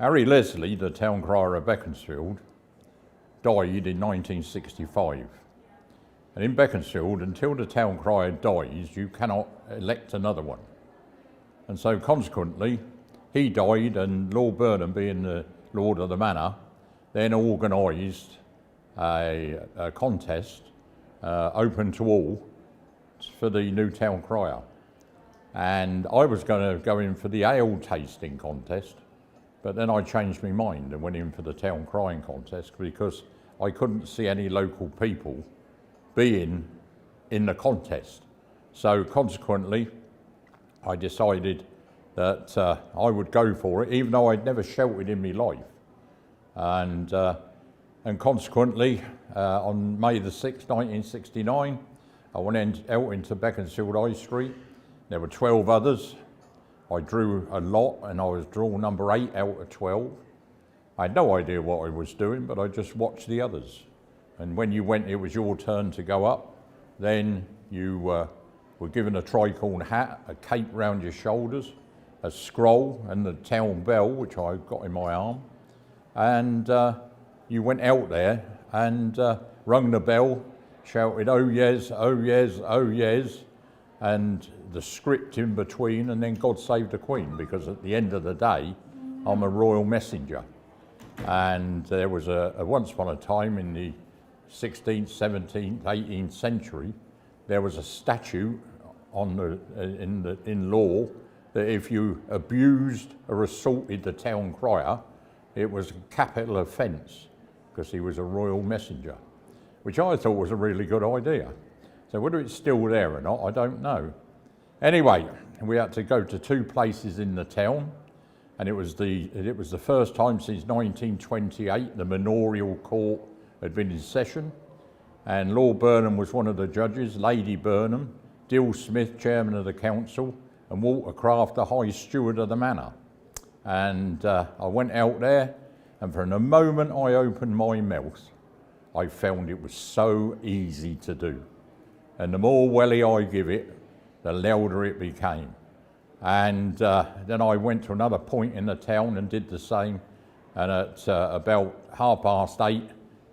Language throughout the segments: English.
Harry Leslie, the town crier of Beaconsfield, died in 1965. And in Beaconsfield, until the town crier dies, you cannot elect another one. And so consequently, he died, and Lord Burnham, being the Lord of the Manor, then organised a contest open to all for the new town crier. And I was going to go in for the ale tasting contest, but then I changed my mind and went in for the town crying contest because I couldn't see any local people being in the contest. So consequently, I decided that I would go for it, even though I'd never shouted in my life. And consequently, on May the 6th, 1969, I went out into Beaconsfield High Street. There were 12 others. I drew a lot, and I was drawn number 8 out of 12. I had no idea what I was doing, but I just watched the others. And when you went, it was your turn to go up. Then you were given a tricorn hat, a cape round your shoulders, a scroll, and the town bell, which I got in my arm. And you went out there and rung the bell, shouted, "Oh yes, oh yes, oh yes," and the script in between, and then God Save the Queen, because at the end of the day, I'm a royal messenger. And there was a once upon a time in the 16th, 17th, 18th century, there was a statute in law that if you abused or assaulted the town crier, it was a capital offence because he was a royal messenger, which I thought was a really good idea. So whether it's still there or not, I don't know. Anyway, we had to go to 2 places in the town, and it was the first time since 1928 the manorial court had been in session, and Lord Burnham was one of the judges, Lady Burnham, Dill Smith, chairman of the council, and Walter Craft, the high steward of the manor. And I went out there, and for a moment I opened my mouth, I found it was so easy to do. And the more welly I give it, the louder it became. And then I went to another point in the town and did the same. And at about 8:30,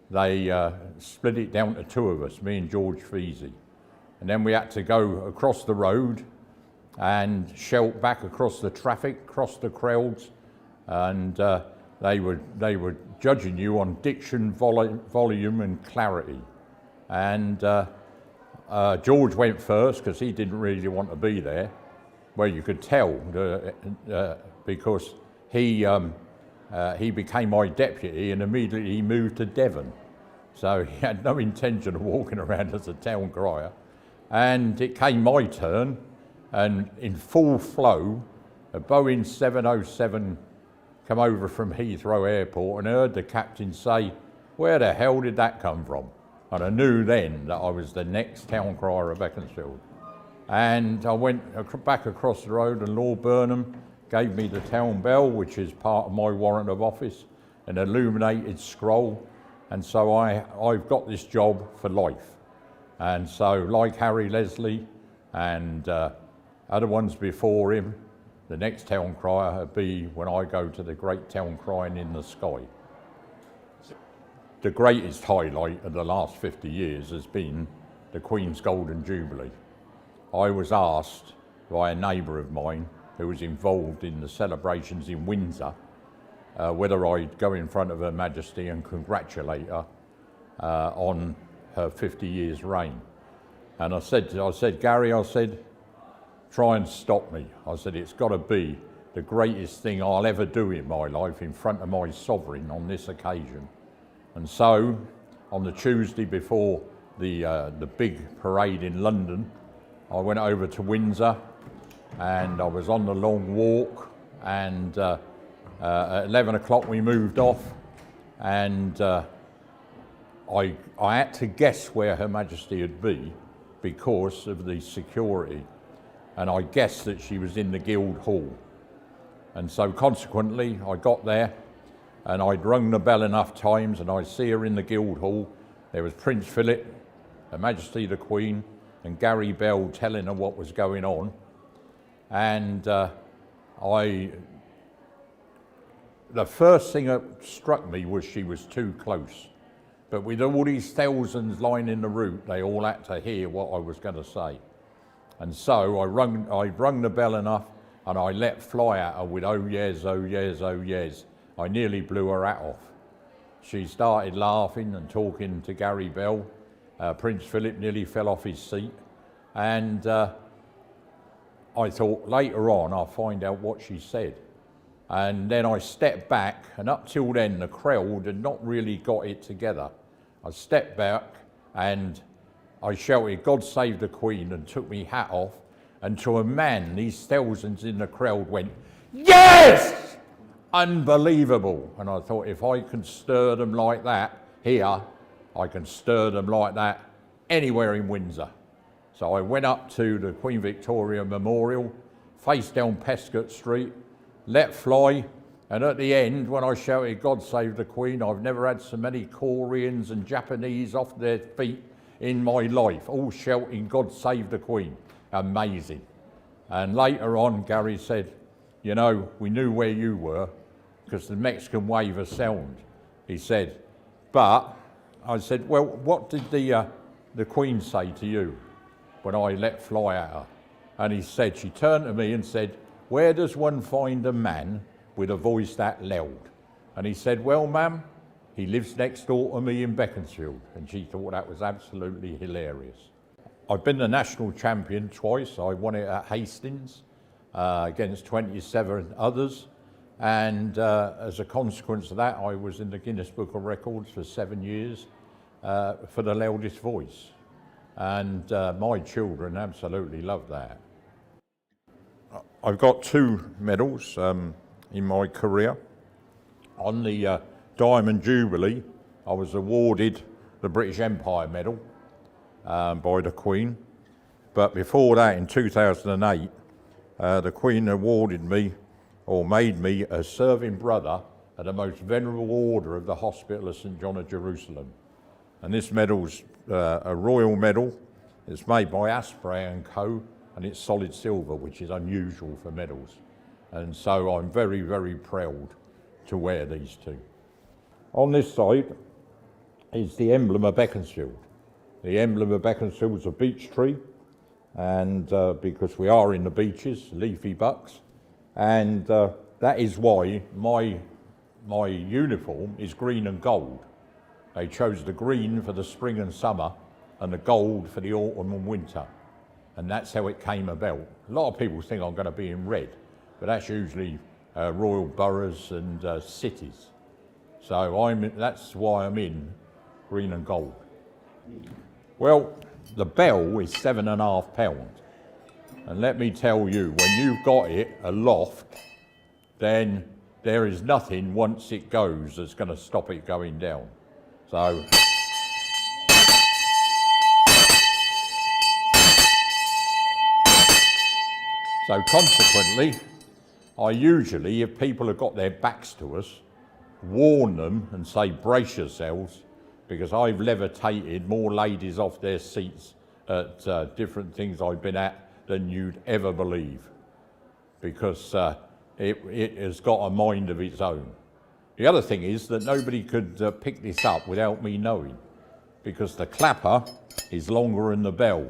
they split it down to 2 of us, me and George Feasy. And then we had to go across the road and shout back across the traffic, across the crowds, and they were judging you on diction, volume and clarity. And George went first because he didn't really want to be there. Well, you could tell because he became my deputy and immediately he moved to Devon. So he had no intention of walking around as a town crier. And it came my turn, and in full flow, a Boeing 707 come over from Heathrow Airport, and I heard the captain say, "Where the hell did that come from?" And I knew then that I was the next town crier of Beaconsfield. And I went back across the road, and Lord Burnham gave me the town bell, which is part of my warrant of office, an illuminated scroll. And so I've got this job for life. And so, like Harry Leslie and other ones before him, the next town crier will be when I go to the great town crying in the sky. The greatest highlight of the last 50 years has been the Queen's Golden Jubilee. I was asked by a neighbour of mine who was involved in the celebrations in Windsor whether I'd go in front of Her Majesty and congratulate her on her 50 years reign. And I said, Gary, I said, try and stop me. I said, it's got to be the greatest thing I'll ever do in my life in front of my sovereign on this occasion. And so, on the Tuesday before the big parade in London, I went over to Windsor and I was on the long walk, and at 11 o'clock we moved off, and I had to guess where Her Majesty would be because of the security, and I guessed that she was in the Guildhall. And so consequently I got there, and I'd rung the bell enough times and I see her in the Guildhall. There was Prince Philip, Her Majesty the Queen, and Gary Bell telling her what was going on. And the first thing that struck me was she was too close. But with all these thousands lining the route, they all had to hear what I was going to say. And so I rung the bell enough, and I let fly at her with oh yes, oh yes, oh yes. I nearly blew her hat off. She started laughing and talking to Gary Bell. Prince Philip nearly fell off his seat. And I thought later on I'll find out what she said. And then I stepped back, and up till then the crowd had not really got it together. I stepped back and I shouted, "God save the Queen," and took me hat off. And to a man, these thousands in the crowd went, "Yes!" Unbelievable. And I thought, if I can stir them like that here, I can stir them like that anywhere in Windsor. So I went up to the Queen Victoria Memorial, faced down Pescott Street, let fly, and at the end, when I shouted, "God save the Queen," I've never had so many Koreans and Japanese off their feet in my life, all shouting, "God save the Queen." Amazing. And later on, Gary said, "You know, we knew where you were because the Mexican wave of sound," he said. But I said, "Well, what did the Queen say to you when I let fly at her?" And he said, she turned to me and said, "Where does one find a man with a voice that loud?" And he said, "Well, ma'am, he lives next door to me in Beaconsfield." And she thought that was absolutely hilarious. I've been the national champion twice. I won it at Hastings against 27 others. And as a consequence of that, I was in the Guinness Book of Records for 7 years for the loudest voice. And my children absolutely love that. I've got 2 medals in my career. On the Diamond Jubilee, I was awarded the British Empire Medal by the Queen. But before that, in 2008, the Queen awarded me, or made me, a serving brother of the most venerable order of the Hospital of St John of Jerusalem. And this medal's a royal medal. It's made by Asprey & Co, and it's solid silver, which is unusual for medals. And so I'm very, very proud to wear these 2. On this side is the emblem of Beaconsfield. The emblem of Beaconsfield is a beech tree, and because we are in the beaches, leafy bucks, and that is why my uniform is green and gold. They chose the green for the spring and summer and the gold for the autumn and winter. And that's how it came about. A lot of people think I'm going to be in red, but that's usually royal boroughs and cities. So that's why I'm in green and gold. Well, the bell is £7.5. And let me tell you, when you've got it aloft, then there is nothing once it goes that's going to stop it going down. So consequently, I usually, if people have got their backs to us, warn them and say, "Brace yourselves," because I've levitated more ladies off their seats at different things I've been at than you'd ever believe, because it has got a mind of its own. The other thing is that nobody could pick this up without me knowing, because the clapper is longer than the bell.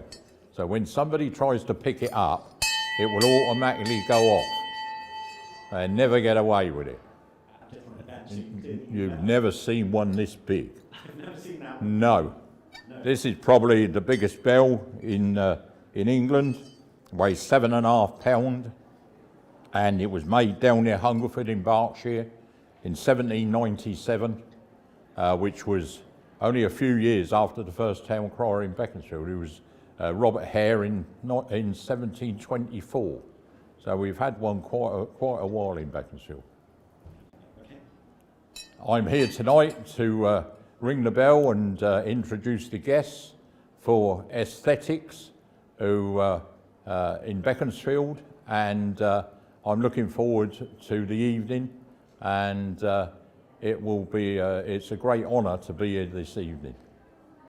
So when somebody tries to pick it up, it will automatically go off and never get away with it. You've never seen one this big. I've never seen that one. No. This is probably the biggest bell in England. Weighs £7.5, and it was made down near Hungerford in Berkshire in 1797, which was only a few years after the first town crier in Beaconsfield. It was Robert Hare in 1724. So we've had one quite a while in Beaconsfield. Okay. I'm here tonight to ring the bell and introduce the guests for S-Thetics, who in Beaconsfield, and I'm looking forward to the evening, and it will be it's a great honour to be here this evening.